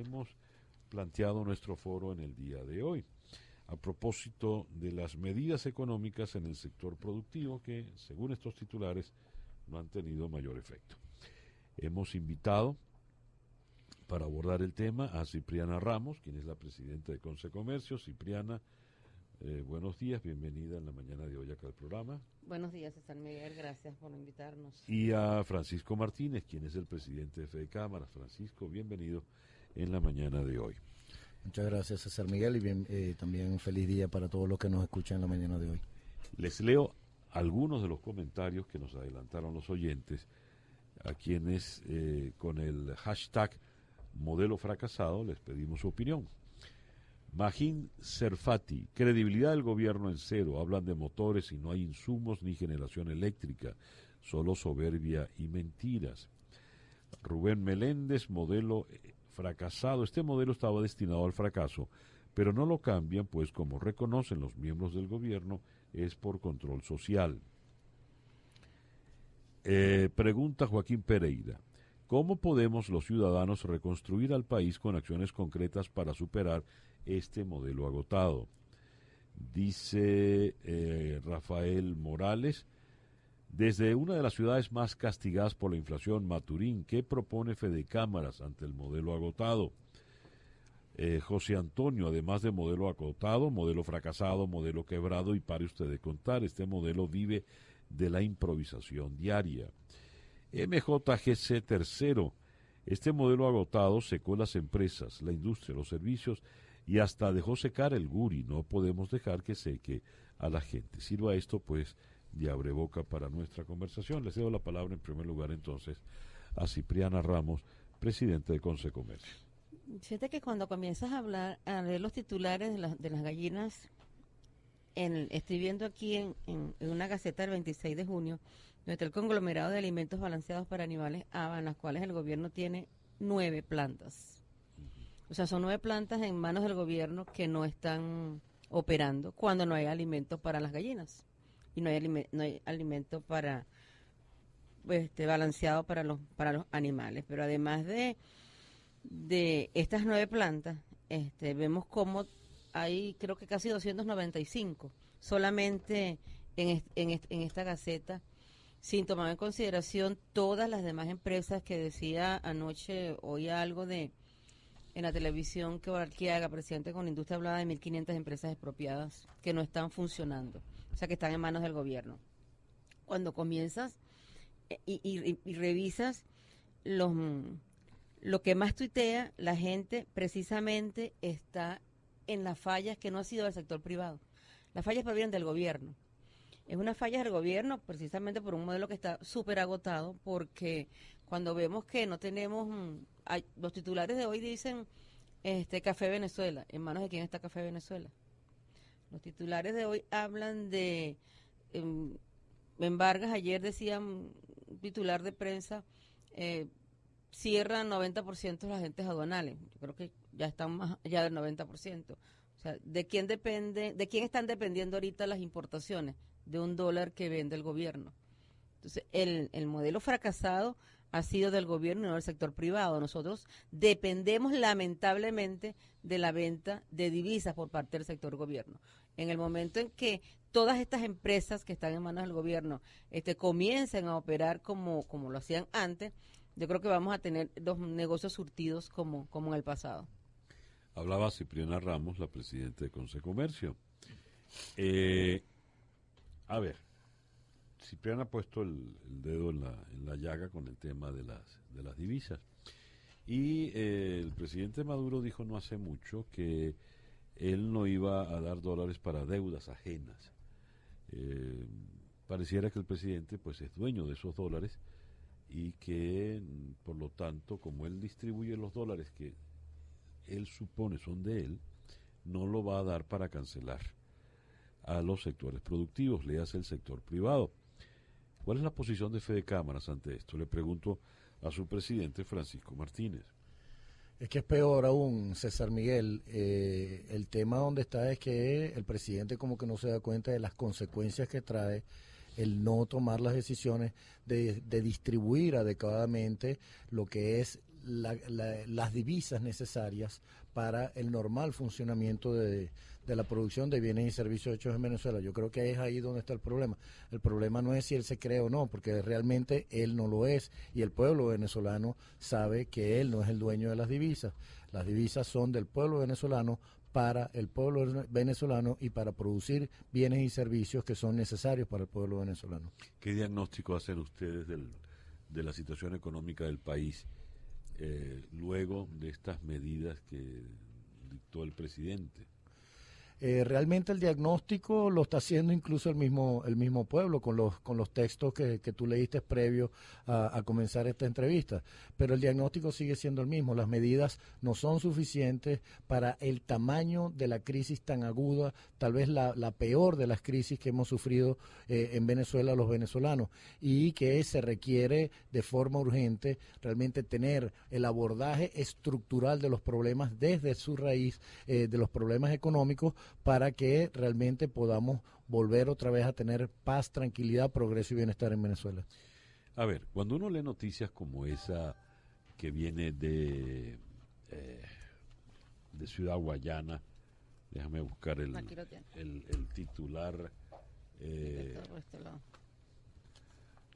hemos planteado nuestro foro en el día de hoy, a propósito de las medidas económicas en el sector productivo que, según estos titulares, no han tenido mayor efecto. Hemos invitado para abordar el tema a Cipriana Ramos, quien es la presidenta de Concecomercio. Cipriana, buenos días, bienvenida en la mañana de hoy acá al programa. Buenos días, César Miguel, gracias por invitarnos. Y a Francisco Martínez, quien es el presidente de Fede Cámaras. Francisco, bienvenido en la mañana de hoy. Muchas gracias, César Miguel, y también un feliz día para todos los que nos escuchan en la mañana de hoy. Les leo algunos de los comentarios que nos adelantaron los oyentes, a quienes con el hashtag modelo fracasado les pedimos su opinión. Magín Serfati, credibilidad del gobierno en cero, hablan de motores y no hay insumos ni generación eléctrica, solo soberbia y mentiras. Rubén Meléndez, modelo fracasado, este modelo estaba destinado al fracaso, pero no lo cambian, pues como reconocen los miembros del gobierno, es por control social. Pregunta Joaquín Pereira, ¿cómo podemos los ciudadanos reconstruir al país con acciones concretas para superar este modelo agotado? Dice Rafael Morales, desde una de las ciudades más castigadas por la inflación, Maturín, ¿qué propone Fede Cámaras ante el modelo agotado? José Antonio, además de modelo agotado, modelo fracasado, modelo quebrado, y pare usted de contar, este modelo vive de la improvisación diaria. MJGC tercero, este modelo agotado secó las empresas, la industria, los servicios y hasta dejó secar el guri. No podemos dejar que seque a la gente. Sirva esto pues de abreboca para nuestra conversación. Les cedo la palabra en primer lugar entonces a Cipriana Ramos, presidente de Concecomercio. Fíjate que cuando comienzas a hablar, a leer los titulares de las gallinas, estoy viendo aquí en una gaceta del 26 de junio, donde está el conglomerado de alimentos balanceados para animales ABA, en las cuales el gobierno tiene 9 plantas. O sea, son 9 plantas en manos del gobierno que no están operando cuando no hay alimentos para las gallinas y no hay alimento para balanceado para los animales. Pero además de estas 9 plantas, vemos cómo hay creo que casi 295 solamente en esta gaceta, sin tomar en consideración todas las demás empresas que decía anoche, oía algo en la televisión que Arquiaga, presidente con la industria, hablaba de 1.500 empresas expropiadas que no están funcionando, o sea que están en manos del gobierno. Cuando comienzas y revisas lo que más tuitea la gente, precisamente está en las fallas que no ha sido del sector privado. Las fallas provienen del gobierno. Es una falla del gobierno precisamente por un modelo que está súper agotado, porque cuando vemos que no tenemos, los titulares de hoy dicen Café Venezuela. ¿En manos de quién está Café Venezuela? Los titulares de hoy hablan de, en Vargas ayer decían, un titular de prensa, cierran 90% de los agentes aduanales. Yo creo que ya están más allá del 90%. O sea, ¿de quién están dependiendo ahorita las importaciones? De $1 que vende el gobierno. Entonces, el modelo fracasado ha sido del gobierno y no del sector privado. Nosotros dependemos lamentablemente de la venta de divisas por parte del sector gobierno. En el momento en que todas estas empresas que están en manos del gobierno comiencen a operar como lo hacían antes, yo creo que vamos a tener los negocios surtidos como en el pasado. Hablaba Cipriana Ramos, la presidenta de Concecomercio. A ver, Cipriana ha puesto el dedo en la llaga con el tema de las divisas. Y el presidente Maduro dijo no hace mucho que él no iba a dar dólares para deudas ajenas. Pareciera que el presidente pues es dueño de esos dólares y que por lo tanto, como él distribuye los dólares que él supone son de él, no lo va a dar para cancelar a los sectores productivos, le hace el sector privado. ¿Cuál es la posición de Fede Cámaras ante esto? Le pregunto a su presidente Francisco Martínez. Es que es peor aún, César Miguel. El tema donde está es que el presidente como que no se da cuenta de las consecuencias que trae el no tomar las decisiones de distribuir adecuadamente lo que es las divisas necesarias para el normal funcionamiento de la producción de bienes y servicios hechos en Venezuela. Yo creo que es ahí donde está el problema. El problema no es si él se cree o no, porque realmente él no lo es, y el pueblo venezolano sabe que él no es el dueño de las divisas. Las divisas son del pueblo venezolano para el pueblo venezolano y para producir bienes y servicios que son necesarios para el pueblo venezolano. ¿Qué diagnóstico hacen ustedes de la situación económica del país luego de estas medidas que dictó el presidente? Realmente el diagnóstico lo está haciendo incluso el mismo pueblo con los textos que tú leíste previo a comenzar esta entrevista, pero el diagnóstico sigue siendo el mismo. Las medidas no son suficientes para el tamaño de la crisis tan aguda, tal vez la peor de las crisis que hemos sufrido en Venezuela los venezolanos, y que se requiere de forma urgente realmente tener el abordaje estructural de los problemas desde su raíz, de los problemas económicos, para que realmente podamos volver otra vez a tener paz, tranquilidad, progreso y bienestar en Venezuela. A ver, cuando uno lee noticias como esa que viene de Ciudad Guayana, déjame buscar el titular.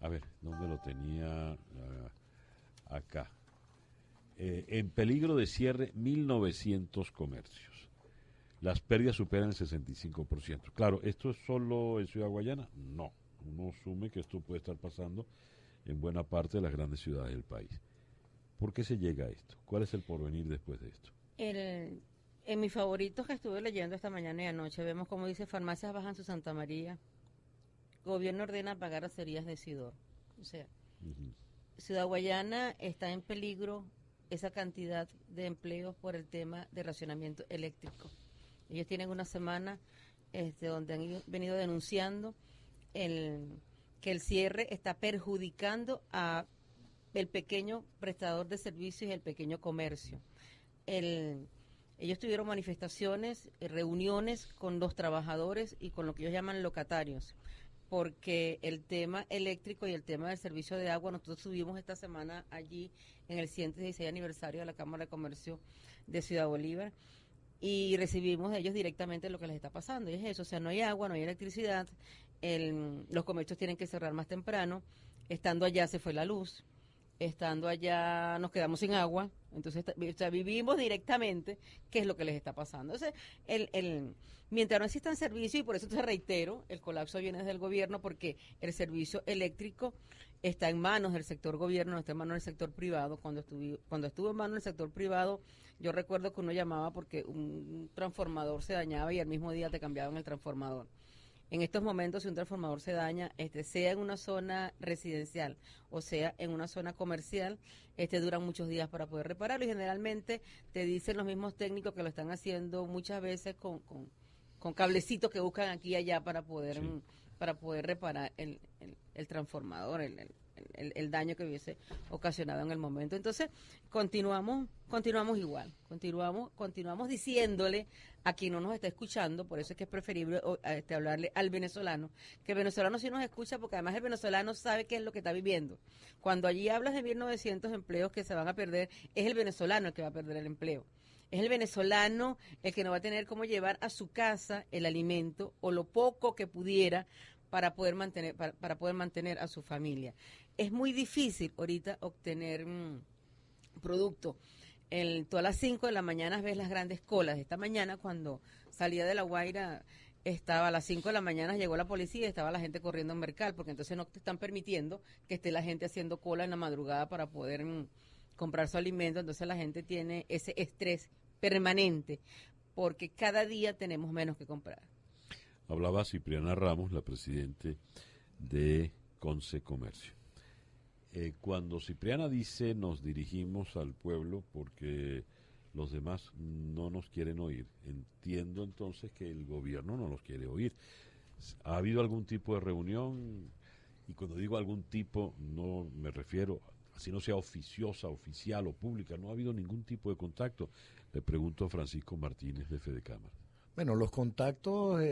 A ver, ¿dónde lo tenía? Acá. En peligro de cierre 1.900 comercios. Las pérdidas superan el 65%. Claro, ¿esto es solo en Ciudad Guayana? No. Uno asume que esto puede estar pasando en buena parte de las grandes ciudades del país. ¿Por qué se llega a esto? ¿Cuál es el porvenir después de esto? En mis favoritos que estuve leyendo esta mañana y anoche, vemos como dice: farmacias bajan su Santa María, gobierno ordena pagar acerías de Sidor. O sea, Ciudad Guayana está en peligro esa cantidad de empleos por el tema de racionamiento eléctrico. Ellos tienen una semana donde han venido denunciando que el cierre está perjudicando a el pequeño prestador de servicios y el pequeño comercio. Ellos tuvieron manifestaciones, reuniones con los trabajadores y con lo que ellos llaman locatarios, porque el tema eléctrico y el tema del servicio de agua, nosotros subimos esta semana allí en el 116 aniversario de la Cámara de Comercio de Ciudad Bolívar, y recibimos de ellos directamente lo que les está pasando, y es eso: o sea, no hay agua, no hay electricidad, los comercios tienen que cerrar más temprano, estando allá se fue la luz, estando allá nos quedamos sin agua, entonces o sea, vivimos directamente qué es lo que les está pasando. Entonces, mientras no existan servicios, y por eso te reitero, el colapso viene desde el gobierno, porque el servicio eléctrico está en manos del sector gobierno, no está en manos del sector privado. Cuando estuvo en manos del sector privado, yo recuerdo que uno llamaba porque un transformador se dañaba y al mismo día te cambiaban el transformador. En estos momentos, si un transformador se daña, sea en una zona residencial o sea en una zona comercial, duran muchos días para poder repararlo, y generalmente te dicen los mismos técnicos que lo están haciendo muchas veces con cablecitos que buscan aquí y allá para poder reparar el transformador, el daño que hubiese ocasionado en el momento. Entonces, continuamos igual, continuamos diciéndole a quien no nos está escuchando, por eso es que es preferible hablarle al venezolano, que el venezolano sí nos escucha, porque además el venezolano sabe qué es lo que está viviendo. Cuando allí hablas de 1.900 empleos que se van a perder, es el venezolano el que va a perder el empleo. Es el venezolano el que no va a tener cómo llevar a su casa el alimento o lo poco que pudiera para poder mantener a su familia. Es muy difícil ahorita obtener producto. Tú a las 5 de la mañana ves las grandes colas. Esta mañana, cuando salía de La Guaira, estaba a las 5 de la mañana, llegó la policía y estaba la gente corriendo en Mercal, porque entonces no te están permitiendo que esté la gente haciendo cola en la madrugada para poder comprar su alimento. Entonces la gente tiene ese estrés permanente, porque cada día tenemos menos que comprar. Hablaba Cipriana Ramos, la presidente de Conce Comercio. Cuando Cipriana dice nos dirigimos al pueblo porque los demás no nos quieren oír, entiendo entonces que el gobierno no nos quiere oír. ¿Ha habido algún tipo de reunión? Y cuando digo algún tipo, no me refiero, así no sea oficiosa, oficial o pública, no ha habido ningún tipo de contacto. Le pregunto a Francisco Martínez de Fedecámara. Bueno, los contactos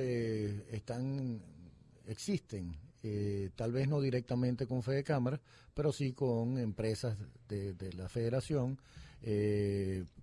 existen. tal vez no directamente con Fedecámara, pero sí con empresas de la federación,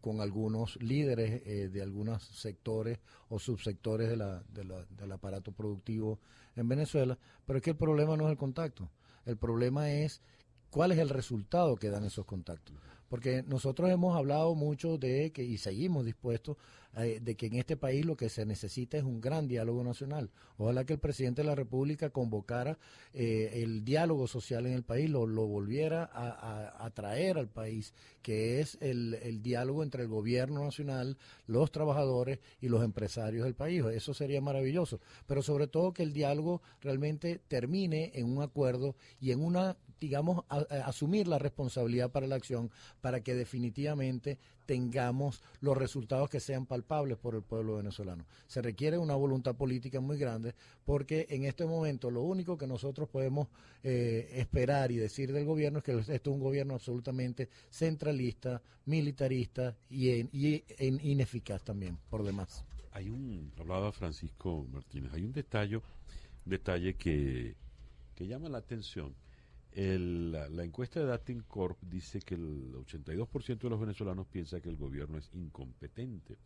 con algunos líderes de algunos sectores o subsectores del aparato productivo en Venezuela, pero es que el problema no es el contacto, el problema es cuál es el resultado que dan esos contactos. Porque nosotros hemos hablado mucho de que, y seguimos dispuestos, de que en este país lo que se necesita es un gran diálogo nacional. Ojalá que el presidente de la República convocara el diálogo social en el país, lo volviera a traer al país, que es el diálogo entre el gobierno nacional, los trabajadores y los empresarios del país. Eso sería maravilloso. Pero sobre todo que el diálogo realmente termine en un acuerdo y en una, digamos, asumir la responsabilidad para la acción, para que definitivamente tengamos los resultados que sean palpables por el pueblo venezolano. Se requiere una voluntad política muy grande, porque en este momento lo único que nosotros podemos esperar y decir del gobierno es que esto es un gobierno absolutamente centralista, militarista y ineficaz también, por demás. Hablaba Francisco Martínez, hay un detalle que llama la atención. La encuesta de Datencorp dice que el 82% de los venezolanos piensa que el gobierno es incompetente.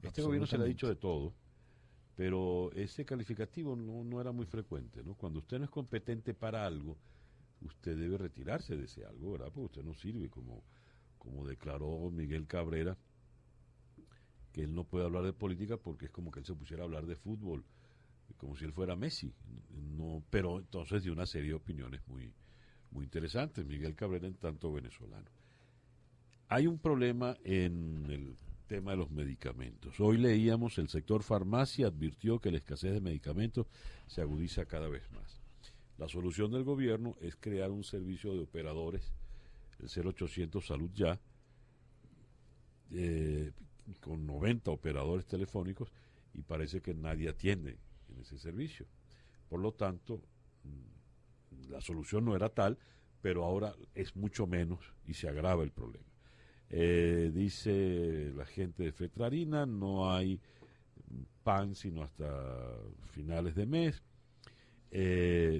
Este gobierno se le ha dicho de todo, pero ese calificativo no era muy frecuente, ¿no? Cuando usted no es competente para algo, usted debe retirarse de ese algo, ¿verdad? Porque usted no sirve, como declaró Miguel Cabrera, que él no puede hablar de política porque es como que él se pusiera a hablar de fútbol, como si él fuera Messi. No, pero entonces dio una serie de opiniones muy interesantes, Miguel Cabrera, en tanto venezolano. Hay un problema en el tema de los medicamentos. Hoy leíamos, el sector farmacia advirtió que la escasez de medicamentos se agudiza cada vez más. La solución del gobierno es crear un servicio de operadores, el 0800 Salud Ya, con 90 operadores telefónicos, y parece que nadie atiende en ese servicio. Por lo tanto, la solución no era tal, pero ahora es mucho menos y se agrava el problema. Dice la gente de Fetrarina, no hay pan sino hasta finales de mes.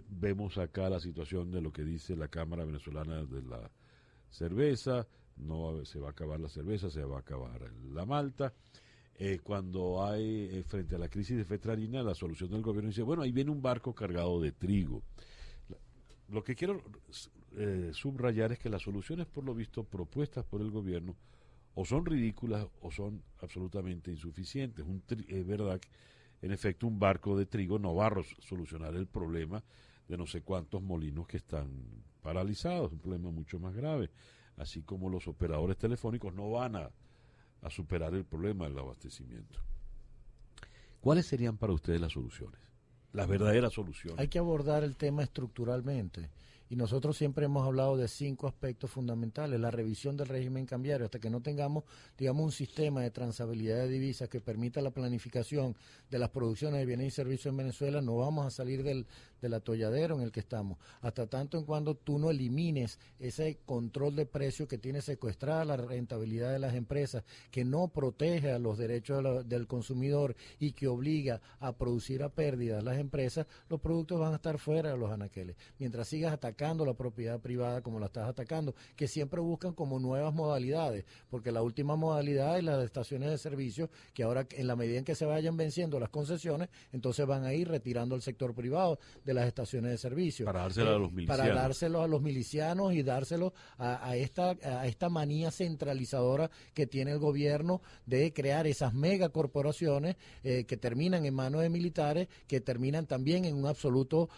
Vemos acá la situación de lo que dice la Cámara Venezolana de la Cerveza. No se va a acabar la cerveza, se va a acabar la malta. Cuando hay, frente a la crisis de Fetrarina, la solución del gobierno dice, bueno, ahí viene un barco cargado de trigo. Lo que quiero subrayar es que las soluciones, por lo visto, propuestas por el gobierno, o son ridículas o son absolutamente insuficientes. Es verdad que, en efecto, un barco de trigo no va a solucionar el problema de no sé cuántos molinos que están paralizados, un problema mucho más grave, así como los operadores telefónicos no van a superar el problema del abastecimiento. ¿Cuáles serían para ustedes las soluciones? Las verdaderas soluciones. Hay que abordar el tema estructuralmente. Y nosotros siempre hemos hablado de 5 aspectos fundamentales. La revisión del régimen cambiario. Hasta que no tengamos, digamos, un sistema de transabilidad de divisas que permita la planificación de las producciones de bienes y servicios en Venezuela, no vamos a salir del atolladero en el que estamos. Hasta tanto en cuando tú no elimines ese control de precios que tiene secuestrada la rentabilidad de las empresas, que no protege a los derechos del consumidor y que obliga a producir a pérdidas las empresas, los productos van a estar fuera de los anaqueles. Mientras sigas atacando la propiedad privada como la estás atacando, que siempre buscan como nuevas modalidades, porque la última modalidad es la de estaciones de servicio, que ahora en la medida en que se vayan venciendo las concesiones, entonces van a ir retirando al sector privado de las estaciones de servicio. Para dárselo a los milicianos. Para dárselo a los milicianos y dárselo a esta manía centralizadora que tiene el gobierno de crear esas megacorporaciones que terminan en manos de militares, que terminan también en un absoluto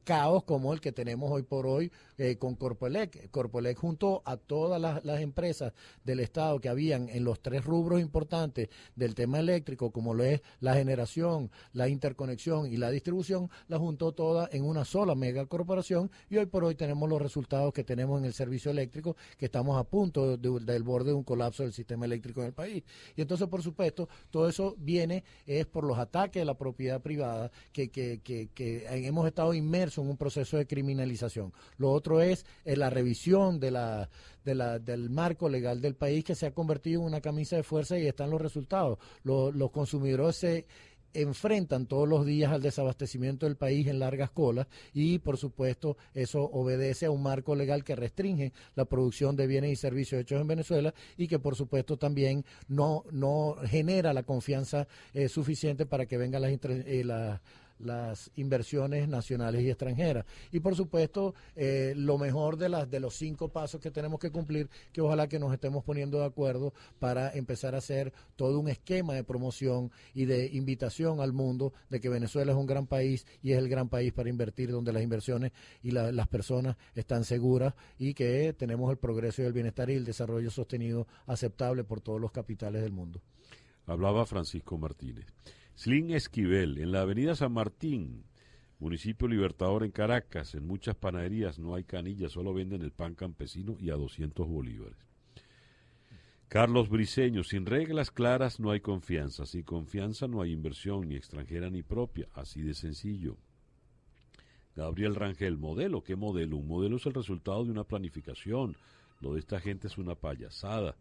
caos como el que tenemos hoy por hoy con Corpoelec. Corpoelec, junto a todas las empresas del Estado que habían en los 3 rubros importantes del tema eléctrico, como lo es la generación, la interconexión y la distribución, la juntó todas en una sola megacorporación, y hoy por hoy tenemos los resultados que tenemos en el servicio eléctrico, que estamos a punto del borde de un colapso del sistema eléctrico en el país. Y entonces, por supuesto, todo eso es por los ataques de la propiedad privada que hemos estado inmersos en un proceso de criminalización. Lo otro es la revisión del marco legal del país, que se ha convertido en una camisa de fuerza, y están los resultados. Los consumidores enfrentan todos los días al desabastecimiento del país en largas colas y, por supuesto, eso obedece a un marco legal que restringe la producción de bienes y servicios hechos en Venezuela y que, por supuesto, también no genera la confianza suficiente para que vengan las inversiones nacionales y extranjeras. Y por supuesto, lo mejor de los 5 pasos que tenemos que cumplir, que ojalá que nos estemos poniendo de acuerdo para empezar a hacer todo un esquema de promoción y de invitación al mundo de que Venezuela es un gran país y es el gran país para invertir, donde las inversiones y las personas están seguras y que tenemos el progreso y el bienestar y el desarrollo sostenido aceptable por todos los capitales del mundo. Hablaba Francisco Martínez. Slim Esquivel, en la avenida San Martín, municipio Libertador en Caracas, en muchas panaderías no hay canillas, solo venden el pan campesino y a 200 bolívares. Carlos Briceño, sin reglas claras no hay confianza, sin confianza no hay inversión, ni extranjera ni propia, así de sencillo. Gabriel Rangel, ¿modelo? ¿Qué modelo? Un modelo es el resultado de una planificación, lo de esta gente es una payasada.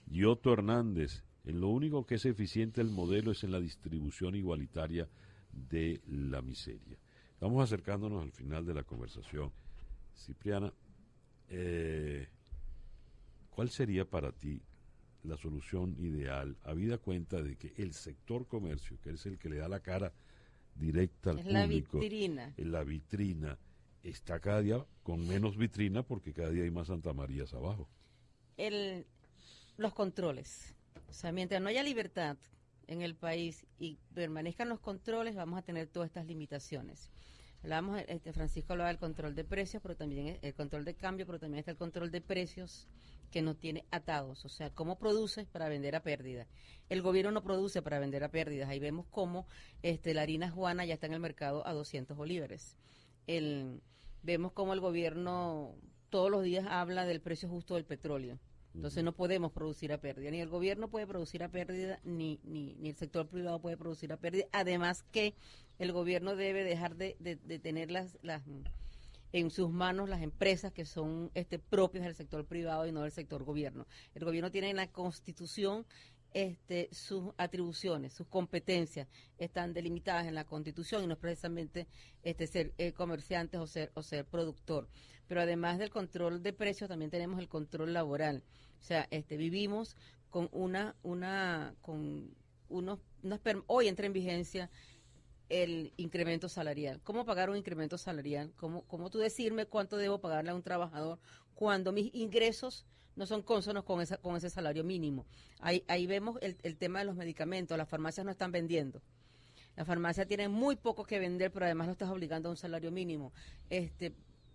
Giotto Hernández, en lo único que es eficiente el modelo es en la distribución igualitaria de la miseria. Vamos acercándonos al final de la conversación. Cipriana, ¿cuál sería para ti la solución ideal, habida cuenta de que el sector comercio, que es el que le da la cara directa al público, la vitrina, está cada día con menos vitrina porque cada día hay más Santa Marías abajo? Los controles. O sea, mientras no haya libertad en el país y permanezcan los controles, vamos a tener todas estas limitaciones. Francisco hablaba del control de precios, pero también el control de cambio, pero también está el control de precios que nos tiene atados. O sea, ¿cómo produces para vender a pérdida? El gobierno no produce para vender a pérdidas. Ahí vemos cómo la harina Juana ya está en el mercado a 200 bolívares. Vemos cómo el gobierno todos los días habla del precio justo del petróleo. Entonces no podemos producir a pérdida, ni el gobierno puede producir a pérdida, ni el sector privado puede producir a pérdida. Además que el gobierno debe dejar de tener en sus manos las empresas que son propias del sector privado y no del sector gobierno. El gobierno tiene en la Constitución sus atribuciones, sus competencias están delimitadas en la Constitución y no es precisamente ser comerciantes o ser productor. Pero además del control de precios también tenemos el control laboral. O sea, vivimos con hoy entra en vigencia el incremento salarial. ¿Cómo pagar un incremento salarial? ¿Cómo tú decirme cuánto debo pagarle a un trabajador cuando mis ingresos no son cónsonos con ese salario mínimo? Ahí vemos el tema de los medicamentos. Las farmacias no están vendiendo. La farmacia tiene muy poco que vender, pero además lo estás obligando a un salario mínimo.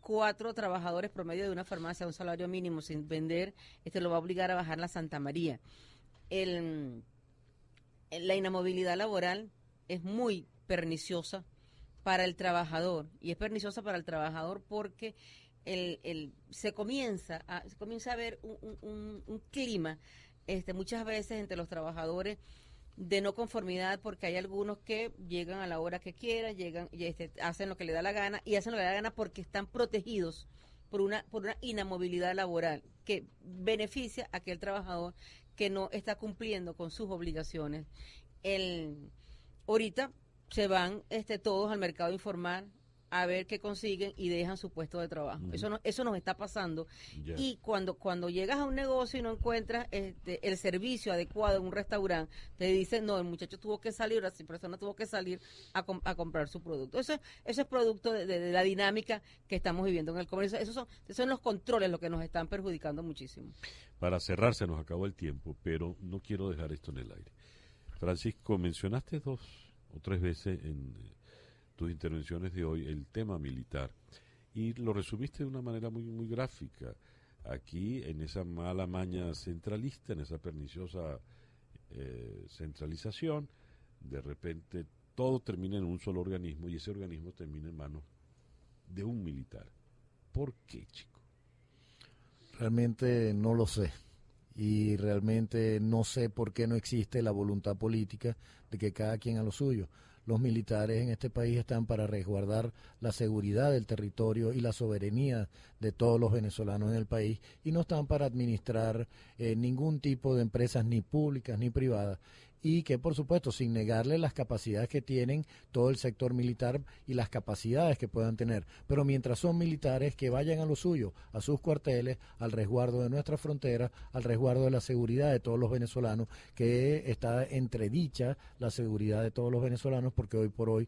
4 trabajadores promedio de una farmacia a un salario mínimo sin vender, lo va a obligar a bajar la Santa María. La inamovilidad laboral es muy perniciosa para el trabajador, y es perniciosa para el trabajador porque se comienza a ver un clima muchas veces entre los trabajadores de no conformidad, porque hay algunos que llegan a la hora que quieran, llegan y hacen lo que le da la gana, y hacen lo que le da la gana porque están protegidos por una inamovilidad laboral que beneficia a aquel trabajador que no está cumpliendo con sus obligaciones. Ahorita se van todos al mercado informal a ver qué consiguen y dejan su puesto de trabajo. Eso nos está pasando. Yeah. Y cuando llegas a un negocio y no encuentras el servicio adecuado en un restaurante, te dicen, no, el muchacho tuvo que salir, la persona tuvo que salir a comprar su producto. Eso es producto de la dinámica que estamos viviendo en el comercio. Esos son los controles los que nos están perjudicando muchísimo. Para cerrar, se nos acabó el tiempo, pero no quiero dejar esto en el aire. Francisco, mencionaste 2 o 3 veces en tus intervenciones de hoy el tema militar y lo resumiste de una manera muy, muy gráfica. Aquí, en esa mala maña centralista, en esa perniciosa centralización, de repente todo termina en un solo organismo y ese organismo termina en manos de un militar. ¿Por qué, chico? Realmente no lo sé. Y realmente no sé por qué no existe la voluntad política de que cada quien a lo suyo. Los militares en este país están para resguardar la seguridad del territorio y la soberanía de todos los venezolanos en el país y no están para administrar ningún tipo de empresas ni públicas ni privadas. y que por supuesto sin negarle las capacidades que tienen todo el sector militar y las capacidades que puedan tener, pero mientras son militares que vayan a lo suyo, a sus cuarteles, al resguardo de nuestra frontera, al resguardo de la seguridad de todos los venezolanos, que está entredicha la seguridad de todos los venezolanos porque hoy por hoy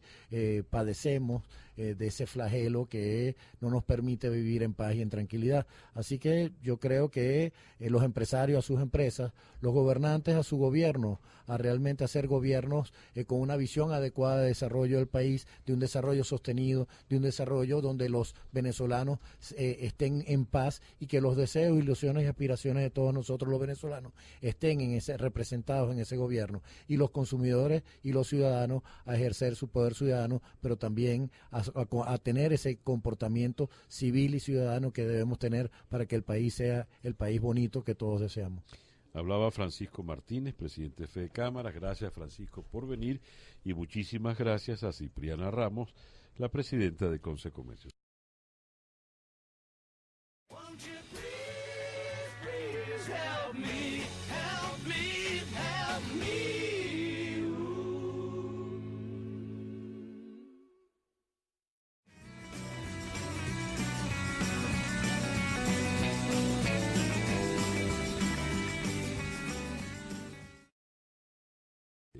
padecemos de ese flagelo que no nos permite vivir en paz y en tranquilidad. Así que yo creo que los empresarios a sus empresas, los gobernantes a su gobierno, a realmente hacer gobiernos con una visión adecuada de desarrollo del país, de un desarrollo sostenido, de un desarrollo donde los venezolanos estén en paz y que los deseos, ilusiones y aspiraciones de todos nosotros los venezolanos estén representados en ese gobierno, y los consumidores y los ciudadanos a ejercer su poder ciudadano, pero también a tener ese comportamiento civil y ciudadano que debemos tener para que el país sea el país bonito que todos deseamos. Hablaba Francisco Martínez, presidente de Fede Cámaras. Gracias, Francisco, por venir, y muchísimas gracias a Cipriana Ramos, la presidenta de Consecomercio.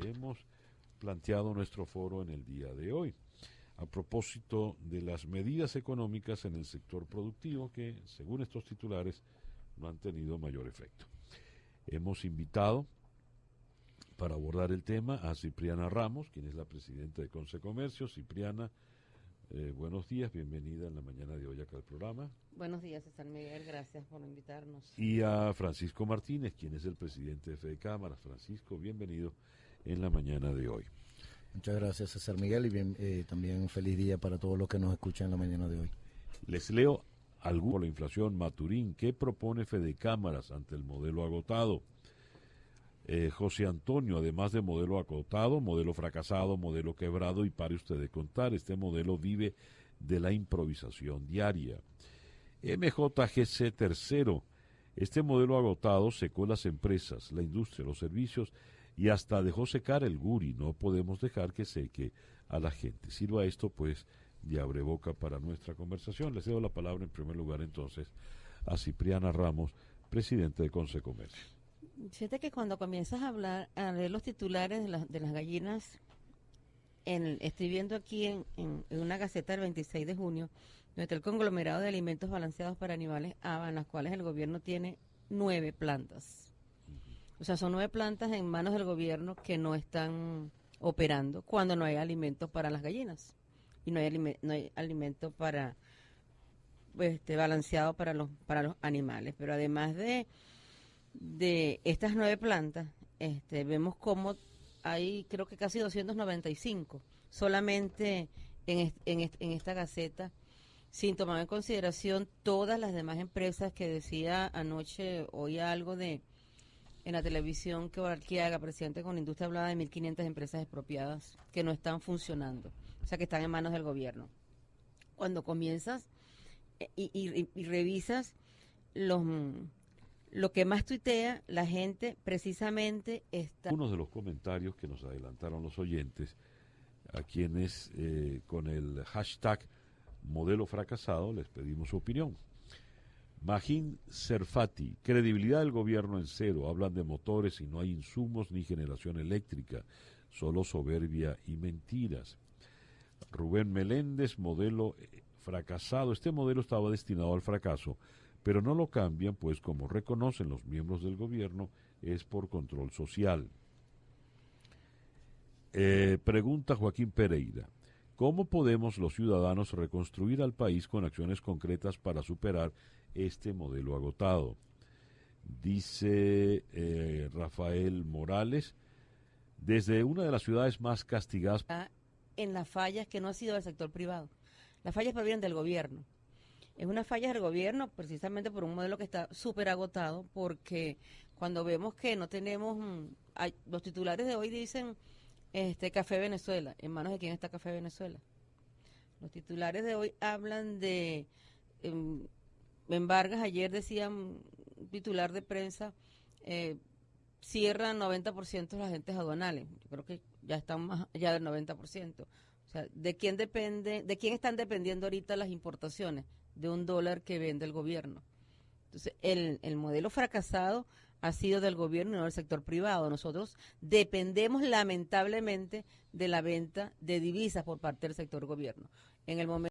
Hemos planteado nuestro foro en el día de hoy a propósito de las medidas económicas en el sector productivo que, según estos titulares, no han tenido mayor efecto. Hemos invitado para abordar el tema a Cipriana Ramos, quien es la presidenta de Consecomercio. Cipriana, buenos días, bienvenida en la mañana de hoy acá al programa. Buenos días, César Miguel, gracias por invitarnos. Y a Francisco Martínez, quien es el presidente de Fede Cámaras. Francisco, bienvenido en la mañana de hoy. Muchas gracias, César Miguel, y también un feliz día para todos los que nos escuchan en la mañana de hoy. Les leo algo por la inflación. Maturín, ¿qué propone Fede Cámaras ante el modelo agotado? José Antonio, además de modelo agotado, modelo fracasado, modelo quebrado, y pare usted de contar, este modelo vive de la improvisación diaria. MJGC tercero, este modelo agotado secó las empresas, la industria, los servicios y hasta dejó secar el guri. No podemos dejar que seque a la gente. Sirva esto pues de abreboca para nuestra conversación. Les cedo la palabra en primer lugar entonces a Cipriana Ramos, presidente de Consecomercio. Fíjate que cuando comienzas a leer los titulares de las gallinas, estoy viendo aquí en una gaceta del 26 de junio, donde está el conglomerado de alimentos balanceados para animales ABA, en las cuales el gobierno tiene 9 plantas. O sea, son 9 plantas en manos del gobierno que no están operando cuando no hay alimentos para las gallinas y no hay alimento para balanceado para los animales. Pero además de estas 9 plantas, vemos cómo hay, creo que casi 295 solamente en esta gaceta, sin tomar en consideración todas las demás empresas que decía anoche, oía algo en la televisión que Barquiaga, presidente con Industria, hablaba de 1.500 empresas expropiadas que no están funcionando, o sea, que están en manos del gobierno. Cuando comienzas y revisas lo que más tuitea la gente, precisamente está... Uno de los comentarios que nos adelantaron los oyentes, a quienes con el hashtag modelo fracasado les pedimos su opinión. Magín Serfati, credibilidad del gobierno en cero, hablan de motores y no hay insumos ni generación eléctrica, solo soberbia y mentiras. Rubén Meléndez, modelo fracasado, este modelo estaba destinado al fracaso, pero no lo cambian, pues como reconocen los miembros del gobierno, es por control social. Pregunta Joaquín Pereira, ¿cómo podemos los ciudadanos reconstruir al país con acciones concretas para superar este modelo agotado? Dice Rafael Morales, desde una de las ciudades más castigadas. En las fallas que no ha sido del sector privado. Las fallas provienen del gobierno. Es una falla del gobierno precisamente por un modelo que está súper agotado, porque cuando vemos que no tenemos, los titulares de hoy dicen Café Venezuela. ¿En manos de quién está Café Venezuela? Los titulares de hoy hablan de, en Vargas ayer decían, titular de prensa, cierran 90% de los agentes aduanales. Yo creo que ya están más allá del 90%. O sea, ¿de quién están dependiendo ahorita las importaciones? De un dólar que vende el gobierno. Entonces, el modelo fracasado ha sido del gobierno y no del sector privado. Nosotros dependemos lamentablemente de la venta de divisas por parte del sector gobierno. En el momento